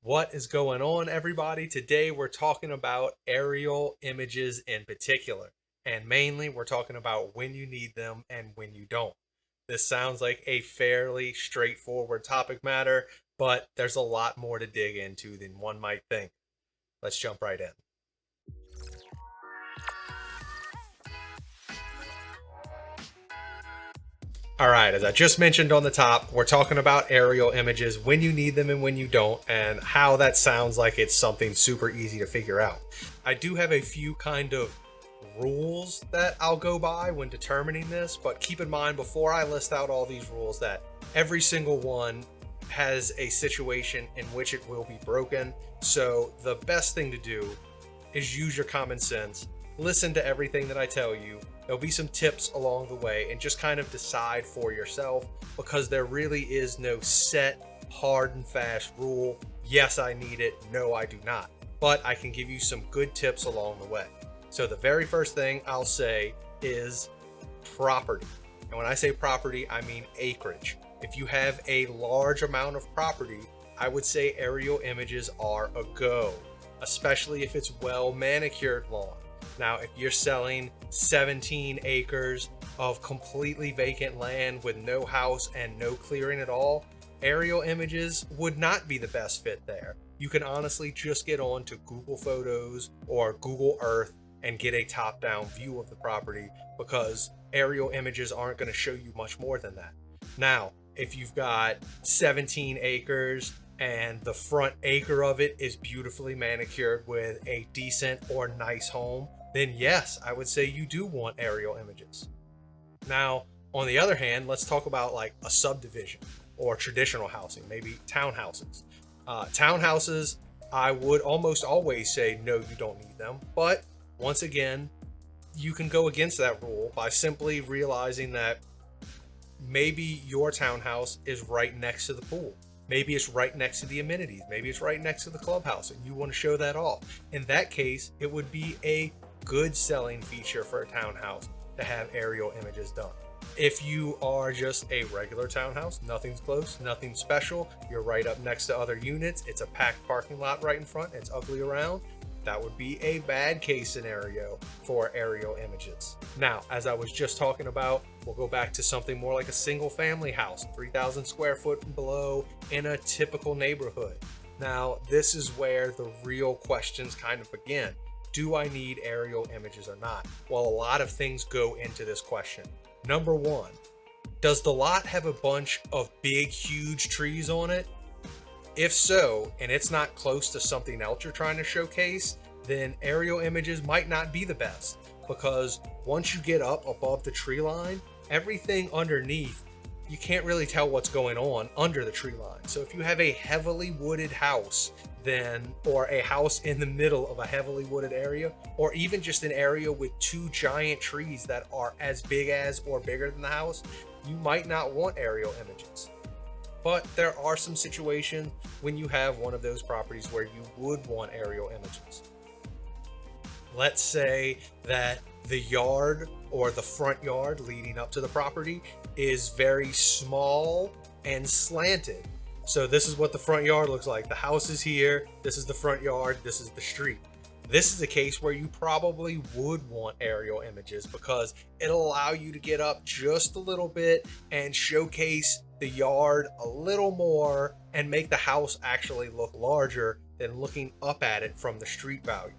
What is going on, everybody? Today we're talking about aerial images in particular, and mainly we're talking about when you need them and when you don't. This sounds like a fairly straightforward topic matter, but there's a lot more to dig into than one might think. Let's jump right in. All right, as I just mentioned on the top, we're talking about aerial images, when you need them and when you don't, and how that sounds like it's something super easy to figure out. I do have a few kind of rules that I'll go by when determining this, but keep in mind before I list out all these rules that every single one has a situation in which it will be broken. So the best thing to do is use your common sense, listen to everything that I tell you. There'll be some tips along the way and just kind of decide for yourself, because there really is no set, hard and fast rule. Yes, I need it. No, I do not. But I can give you some good tips along the way. So the very first thing I'll say is property. And when I say property, I mean acreage. If you have a large amount of property, I would say aerial images are a go, especially if it's well manicured lawn. Now, if you're selling 17 acres of completely vacant land with no house and no clearing at all, aerial images would not be the best fit there. You can honestly just get on to Google Photos or Google Earth and get a top-down view of the property, because aerial images aren't going to show you much more than that. Now, if you've got 17 acres and the front acre of it is beautifully manicured with a decent or nice home, then yes, I would say you do want aerial images. Now, on the other hand, let's talk about like a subdivision or traditional housing, maybe townhouses. Townhouses, I would almost always say, no, you don't need them. But once again, you can go against that rule by simply realizing that maybe your townhouse is right next to the pool. Maybe it's right next to the amenities. Maybe it's right next to the clubhouse and you want to show that off. In that case, it would be a good selling feature for a townhouse to have aerial images done. If you are just a regular townhouse, nothing's close, nothing special, you're right up next to other units, it's a packed parking lot right in front, it's ugly around, that would be a bad case scenario for aerial images. Now, as I was just talking about, we'll go back to something more like a single family house, 3,000 square foot and below in a typical neighborhood. Now, this is where the real questions kind of begin. Do I need aerial images or not? Well, a lot of things go into this question. Number one, does the lot have a bunch of big, huge trees on it? If so, and it's not close to something else you're trying to showcase, then aerial images might not be the best, because once you get up above the tree line, everything underneath, you can't really tell what's going on under the tree line. So if you have a heavily wooded house, or a house in the middle of a heavily wooded area, or even just an area with two giant trees that are as big as or bigger than the house, you might not want aerial images. But there are some situations when you have one of those properties where you would want aerial images. Let's say that the yard or the front yard leading up to the property is very small and slanted. So this is what the front yard looks like. The house is here, this is the front yard, this is the street. This is a case where you probably would want aerial images, because it'll allow you to get up just a little bit and showcase the yard a little more and make the house actually look larger than looking up at it from the street value.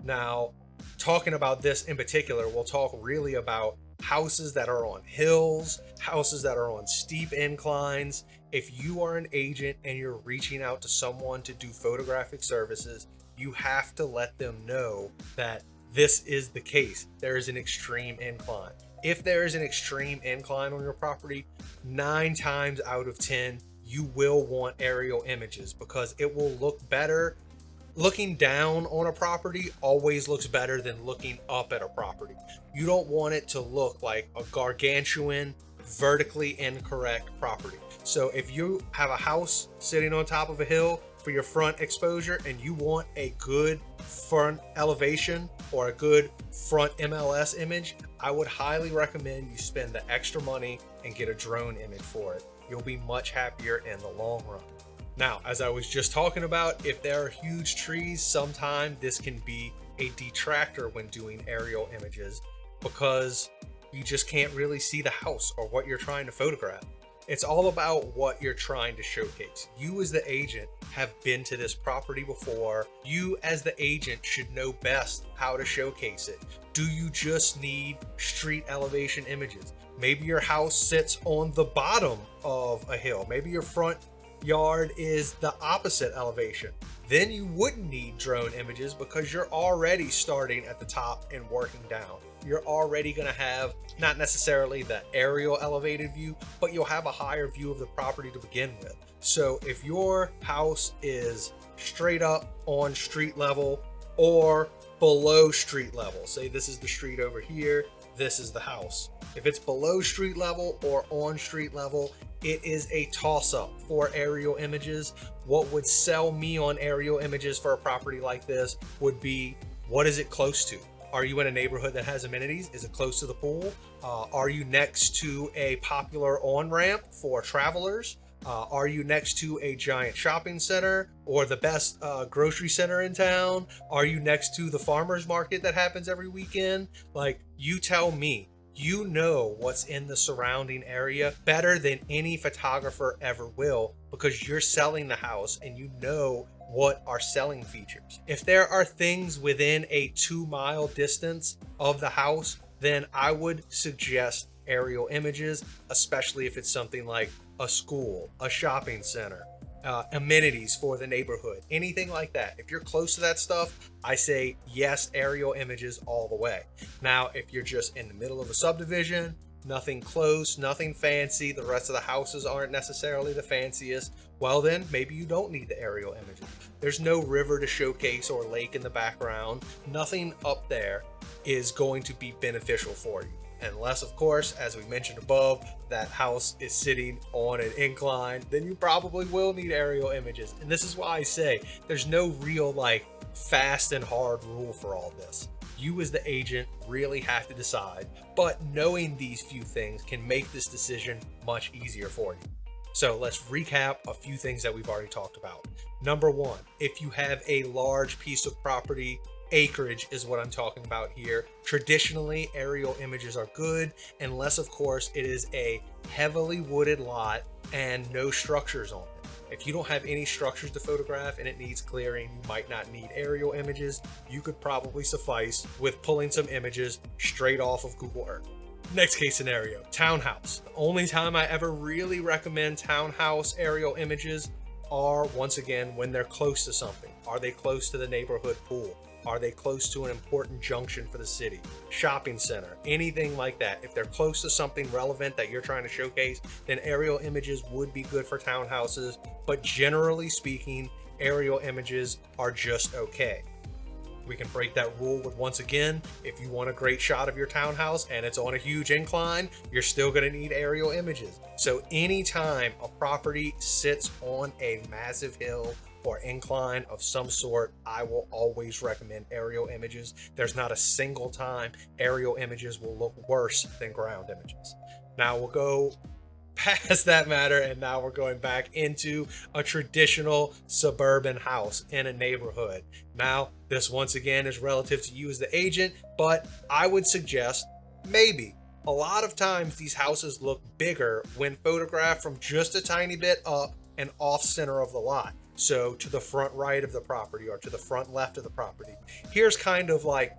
Now, talking about this in particular, we'll talk really about houses that are on hills, houses that are on steep inclines. If you are an agent and you're reaching out to someone to do photographic services, you have to let them know that this is the case. There is an extreme incline. If there is an extreme incline on your property, 9 times out of 10, you will want aerial images, because it will look better. Looking down on a property always looks better than looking up at a property. You don't want it to look like a gargantuan, vertically incorrect property. So if you have a house sitting on top of a hill for your front exposure and you want a good front elevation or a good front MLS image, I would highly recommend you spend the extra money and get a drone image for it. You'll be much happier in the long run. Now, as I was just talking about, if there are huge trees, sometimes this can be a detractor when doing aerial images because you just can't really see the house or what you're trying to photograph. It's all about what you're trying to showcase. You as the agent have been to this property before. You as the agent should know best how to showcase it. Do you just need street elevation images? Maybe your house sits on the bottom of a hill. Maybe your front yard is the opposite elevation. Then you wouldn't need drone images because you're already starting at the top and working down. You're already going to have not necessarily the aerial elevated view, but you'll have a higher view of the property to begin with. So if your house is straight up on street level or below street level, say this is the street over here, this is the house. If it's below street level or on street level, it is a toss-up for aerial images. What would sell me on aerial images for a property like this would be, what is it close to? Are you in a neighborhood that has amenities? Is it close to the pool? Are you next to a popular on-ramp for travelers? Are you next to a giant shopping center or the best grocery center in town? Are you next to the farmer's market that happens every weekend? Like, you tell me. You know what's in the surrounding area better than any photographer ever will because you're selling the house and you know what are selling features. If there are things within a 2-mile distance of the house, then I would suggest aerial images, especially if it's something like a school, a shopping center, amenities for the neighborhood, anything like that. If you're close to that stuff, I say yes, aerial images all the way. Now, if you're just in the middle of a subdivision, nothing close, nothing fancy, the rest of the houses aren't necessarily the fanciest, well then maybe you don't need the aerial images. There's no river to showcase or lake in the background. Nothing up there is going to be beneficial for you. Unless, of course, as we mentioned above, that house is sitting on an incline, then you probably will need aerial images. And this is why I say there's no real like fast and hard rule for all this. You as the agent really have to decide, but knowing these few things can make this decision much easier for you. So let's recap a few things that we've already talked about. Number one, if you have a large piece of property, acreage is what I'm talking about here. Traditionally, aerial images are good, unless of course it is a heavily wooded lot and no structures on it. If you don't have any structures to photograph and it needs clearing, you might not need aerial images. You could probably suffice with pulling some images straight off of Google Earth. Next case scenario, townhouse. The only time I ever really recommend townhouse aerial images are, once again, when they're close to something. Are they close to the neighborhood pool? Are they close to an important junction for the city? Shopping center, anything like that. If they're close to something relevant that you're trying to showcase, then aerial images would be good for townhouses. But generally speaking, aerial images are just okay. We can break that rule with, once again, if you want a great shot of your townhouse and it's on a huge incline, you're still going to need aerial images. So anytime a property sits on a massive hill or incline of some sort, I will always recommend aerial images. There's not a single time aerial images will look worse than ground images. Now we'll go past that matter, and now we're going back into a traditional suburban house in a neighborhood. Now, this once again is relative to you as the agent, but I would suggest maybe. A lot of times these houses look bigger when photographed from just a tiny bit up and off center of the lot. So to the front right of the property or to the front left of the property. Here's kind of like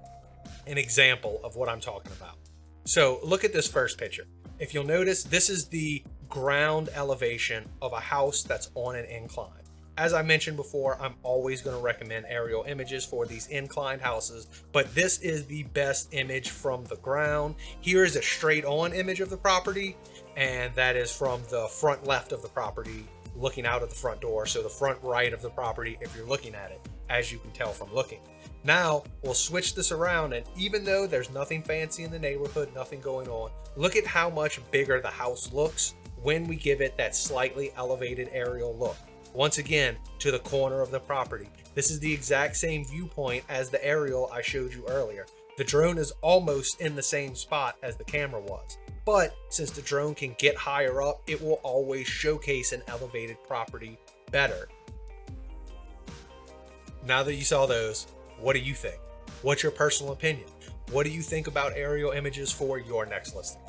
an example of what I'm talking about. So look at this first picture. If you'll notice, this is the ground elevation of a house that's on an incline. As I mentioned before, I'm always going to recommend aerial images for these inclined houses, but this is the best image from the ground. Here is a straight on image of the property, and that is from the front left of the property, looking out of the front door. So the front right of the property, if you're looking at it, as you can tell from looking. Now we'll switch this around, and even though there's nothing fancy in the neighborhood, nothing going on, look at how much bigger the house looks when we give it that slightly elevated aerial look. Once again, to the corner of the property. This is the exact same viewpoint as the aerial I showed you earlier. The drone is almost in the same spot as the camera was. But since the drone can get higher up, it will always showcase an elevated property better. Now that you saw those, what do you think? What's your personal opinion? What do you think about aerial images for your next listing?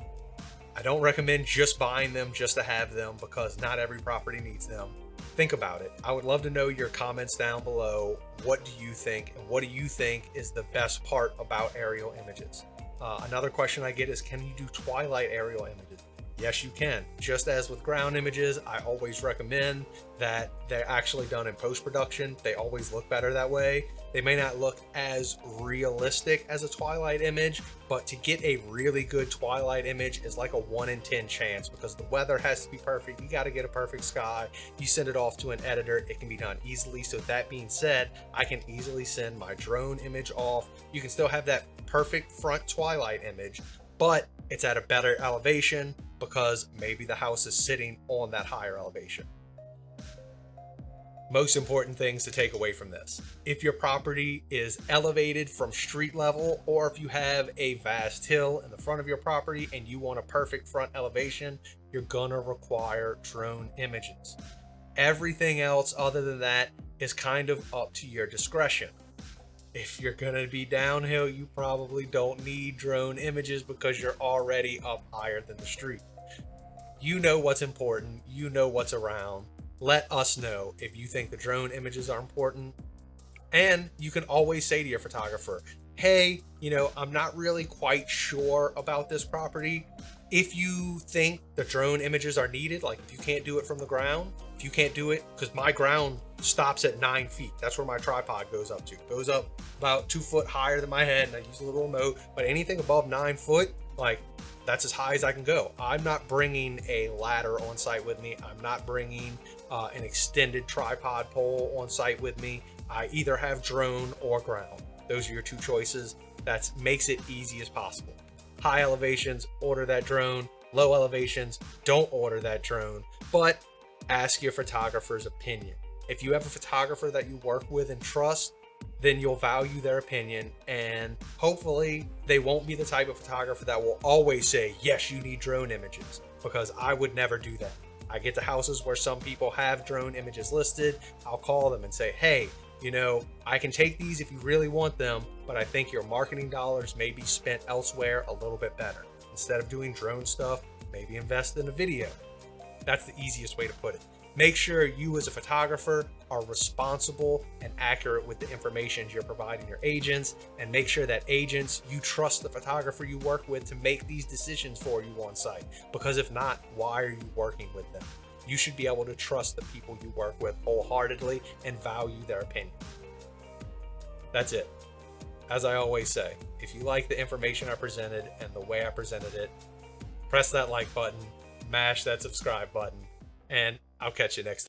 I don't recommend just buying them just to have them, because not every property needs them. Think about it. I would love to know your comments down below. What do you think? And what do you think is the best part about aerial images? Another question I get is, can you do Twilight aerial images? Yes, you can. Just as with ground images, I always recommend that they're actually done in post-production. They always look better that way. They may not look as realistic as a Twilight image, but to get a really good Twilight image is like a 1 in 10 chance, because the weather has to be perfect. You got to get a perfect sky. You send it off to an editor, it can be done easily. So that being said, I can easily send my drone image off. You can still have that perfect front Twilight image, but it's at a better elevation because maybe the house is sitting on that higher elevation. Most important things to take away from this: if your property is elevated from street level, or if you have a vast hill in the front of your property and you want a perfect front elevation, you're gonna require drone images. Everything else other than that is kind of up to your discretion. If you're gonna be downhill, you probably don't need drone images because you're already up higher than the street. You know what's important, you know what's around. Let us know if you think the drone images are important. And you can always say to your photographer, hey, I'm not really quite sure about this property. If you think the drone images are needed, like if you can't do it from the ground, if you can't do it, because my ground stops at 9 feet. That's where my tripod goes up to. It goes up about 2 foot higher than my head, and I use a little remote, but anything above 9 foot, that's as high as I can go. I'm not bringing a ladder on site with me. I'm not bringing an extended tripod pole on site with me. I either have drone or ground. Those are your two choices. That makes it easy as possible. High elevations, order that drone. Low elevations, don't order that drone, but ask your photographer's opinion. If you have a photographer that you work with and trust, then you'll value their opinion, and hopefully they won't be the type of photographer that will always say, yes, you need drone images, because I would never do that. I get to houses where some people have drone images listed. I'll call them and say, hey, I can take these if you really want them, but I think your marketing dollars may be spent elsewhere a little bit better. Instead of doing drone stuff, maybe invest in a video. That's the easiest way to put it. Make sure you as a photographer are responsible and accurate with the information you're providing your agents, and make sure that agents, you trust the photographer you work with to make these decisions for you on site. Because if not, why are you working with them? You should be able to trust the people you work with wholeheartedly and value their opinion. That's it. As I always say, if you like the information I presented and the way I presented it, press that like button, mash that subscribe button, and I'll catch you next time.